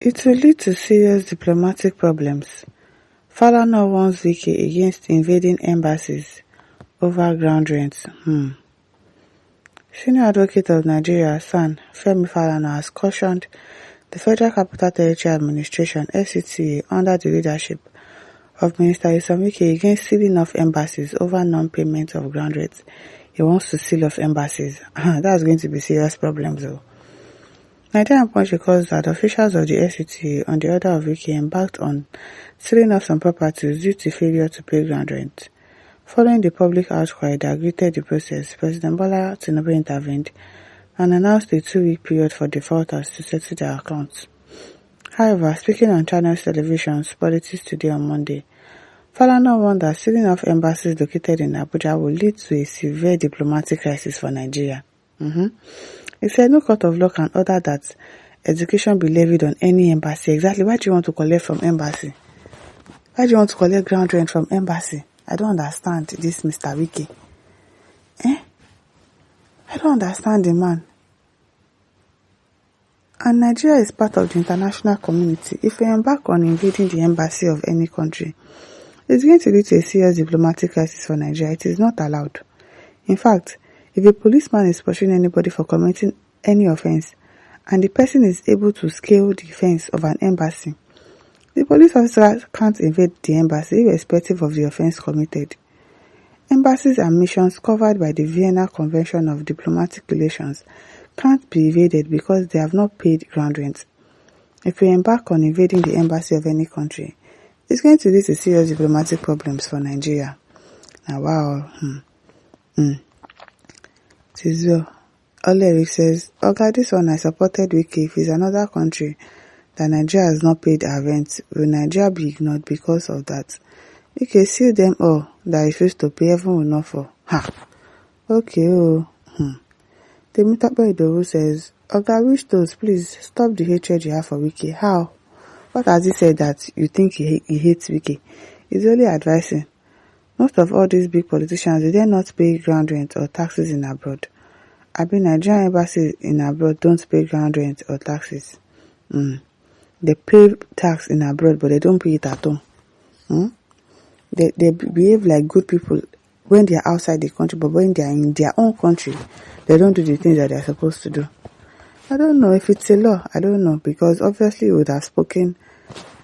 It will lead to serious diplomatic problems. Falana warns Wike against invading embassies over ground rent. Senior Advocate of Nigeria, SAN, Femi Falana, has cautioned the Federal Capital Territory Administration (FCTA) under the leadership of Minister Wike against sealing off embassies over non-payment of ground rent. He wants to seal off embassies. That's going to be serious problems though. Nigerian Punch records that officials of the FCTA, on the order of Wike, embarked on sealing off some properties due to failure to pay ground rent. Following the public outcry that greeted the process, President Bola Tinubu intervened and announced a 2-week period for defaulters to settle their accounts. However, speaking on Channels Television's Politics Today on Monday, Falana warned that sealing off embassies located in Abuja will lead to a severe diplomatic crisis for Nigeria. He said no court of law can order that execution be levied on any embassy. Exactly. Why do you want to collect from embassy? Why do you want to collect ground rent from embassy? I don't understand this Mr. Wike. I don't understand the man. And Nigeria is part of the international community. If we embark on invading the embassy of any country, it's going to lead to a serious diplomatic crisis for Nigeria. It is not allowed. In fact, if a policeman is pursuing anybody for committing any offense, and the person is able to scale the fence of an embassy, the police officer can't invade the embassy irrespective of the offense committed. Embassies and missions covered by the Vienna Convention of Diplomatic Relations can't be invaded because they have not paid ground rent. If we embark on invading the embassy of any country, it's going to lead to serious diplomatic problems for Nigeria. Now, wow. Tizo Olerik says, "Oga, this one I supported Wike. If it's another country that Nigeria has not paid our rent, will Nigeria be ignored because of that? Wike, see them all that refuse to pay, heaven will not fall." Okay, Temitope Idowu says, "Oga, wish those, please stop the hatred you have for Wike." How? What has he said that you think he hates Wike? He's only advising. Most of all these big politicians, do they not pay ground rent or taxes in abroad? Nigerian embassies in abroad don't pay ground rent or taxes. They pay tax in abroad, but they don't pay it at home. They behave like good people when they are outside the country, but when they are in their own country, they don't do the things that they are supposed to do. I don't know if it's a law. I don't know, because obviously he would have spoken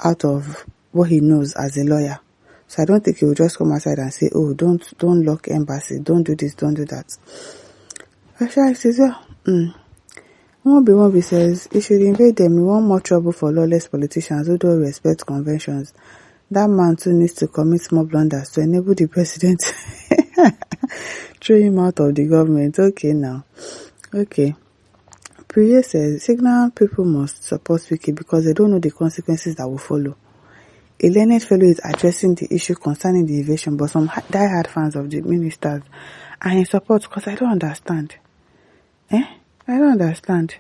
out of what he knows as a lawyer. So I don't think he will just come outside and say, "Oh, don't lock embassy, don't do this, don't do that." Actually, says, One says, "He should invade them. We want more trouble for lawless politicians who don't respect conventions. That man too needs to commit more blunders to enable the president throw him out of the government." Okay now. Okay. Priye says, "Signal people must support Wike because they don't know the consequences that will follow. A learned fellow is addressing the issue concerning the invasion, but some die-hard fans of the ministers are in support because I don't understand. I don't understand.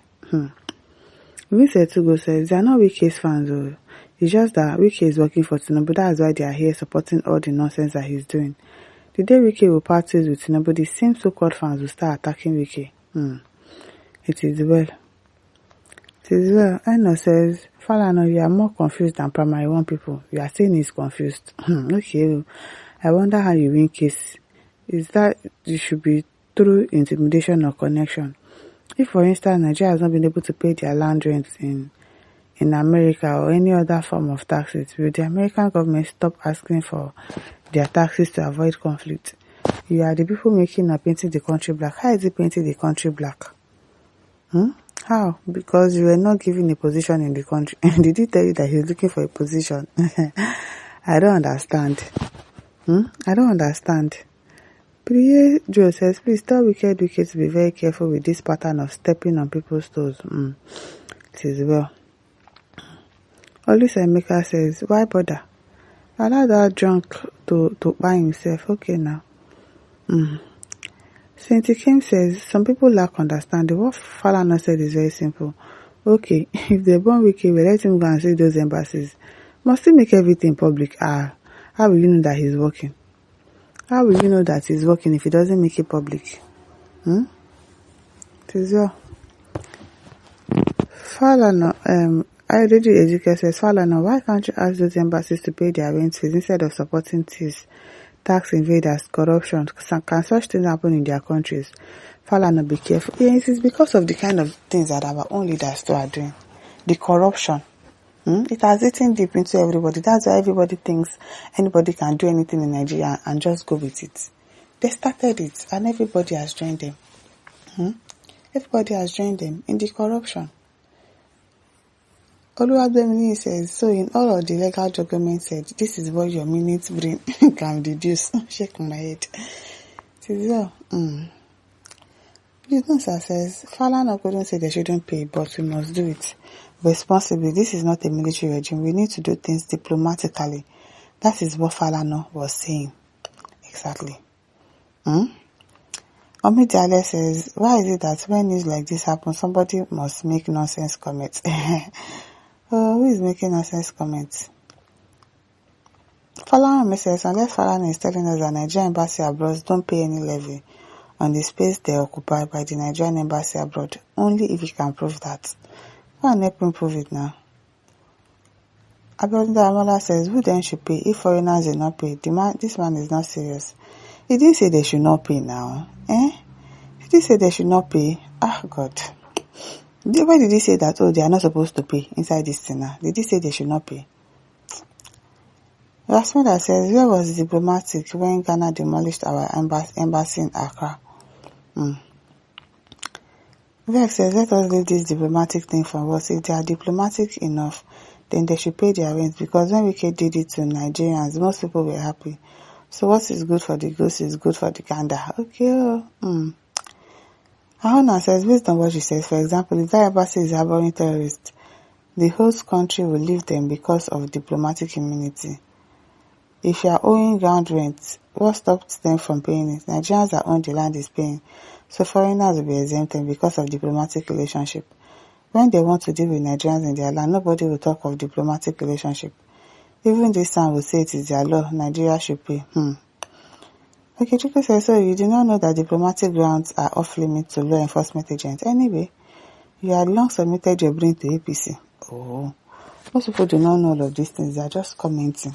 Vincent Tugo says, "They are not Wike's fans though. It's just that Wike is working for Tinubu. That's why they are here supporting all the nonsense that he's doing. The day Wike will part ways with Tinubu, the same so-called fans will start attacking Wike." It is well. Eno says, "Falana, you are more confused than primary one people. You are saying he's confused." Okay. I wonder how you win case. Is that you should be through intimidation or connection? If, for instance, Nigeria has not been able to pay their land rent in America or any other form of taxes, will the American government stop asking for their taxes to avoid conflict? You are the people making or painting the country black. How is it painting the country black? How? Because you were not given a position in the country. Did he tell you that he's looking for a position? I don't understand. I don't understand. Priye Joe says, "Please tell Wike to be very careful with this pattern of stepping on people's toes." It is well. Olisa Emeka says, "Why bother? Allow that drunk to buy himself." Okay now. Saint Kim says, "Some people lack understanding. What Falana said is very simple. Okay, if they born Wike, we let him go and see those embassies. Must he make everything public? How will you know that he's working? How will you know that he's working if he doesn't make it public?" It is well. Falana, Adedeji Ezekiel says, Falana, why can't you ask those embassies to pay their rent fees instead of supporting thieves, tax invaders, corruption? Can such things happen in their countries? Falana, be careful. Yes, it's because of the kind of things that our own leaders too are doing. The corruption. It has eaten deep into everybody. That's why everybody thinks anybody can do anything in Nigeria and just go with it. They started it and everybody has joined them. Everybody has joined them in the corruption. Oluwabemini says, so in all of the legal documents said, this is what your minutes bring can reduce. Shake my head. It is well. Business says, Falana couldn't say they shouldn't pay, but we must do it responsibly. This is not a military regime. We need to do things diplomatically. That is what Falana was saying. Exactly. Omidiale says, why is it that when news like this happens, somebody must make nonsense comments? Who is making nonsense comments? Falana says, unless Falana is telling us that Nigerian embassy abroad don't pay any levy on the space they occupy by the Nigerian embassy abroad, only if he can prove that. Go and help him prove it now. Abiodun Amola says, who then should pay if foreigners did not pay? This man is not serious. He didn't say they should not pay now. He didn't say they should not pay. God. Why did he say that? Oh, they are not supposed to pay inside this thing now. Did he say they should not pay? Rasmeda says, where was the diplomatic when Ghana demolished our embassy in Accra? Vex says, let us leave this diplomatic thing for us. If they are diplomatic enough, then they should pay their rent, because when Wike did it to Nigerians, most people were happy. So what is good for the goose is good for the gander. Okay. Ahona says, based on what she says, for example, if that embassy is harboring terrorists, the host country will leave them because of diplomatic immunity. If you are owing ground rent, what stops them from paying it? Nigerians that own the land is paying, so foreigners will be exempted because of diplomatic relationship. When they want to deal with Nigerians in their land, nobody will talk of diplomatic relationship. Even this man will say it is their law, Nigeria should pay. Okay, Chico says, so you do not know that diplomatic grounds are off limit to law enforcement agents. Anyway, you had long submitted your brain to APC. Most people do not know all of these things. They are just commenting.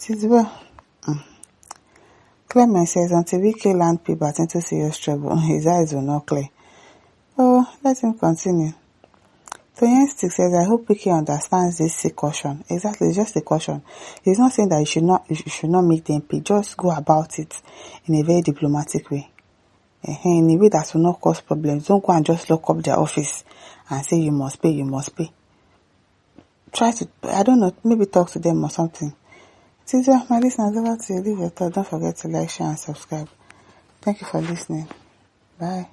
It is well. Clement says, until Wike land Pibat into serious trouble, his eyes will not clear. Let him continue. Toyin Stick says, I hope Wike understands this caution. Exactly, it's just a caution. He's not saying that you should not make them pay. Just go about it in a very diplomatic way. In a way that will not cause problems. Don't go and just lock up their office and say you must pay. Try to, I don't know, maybe talk to them or something. Tizia, my listeners, over to you. Leave your thought. Don't forget to like, share, and subscribe. Thank you for listening. Bye.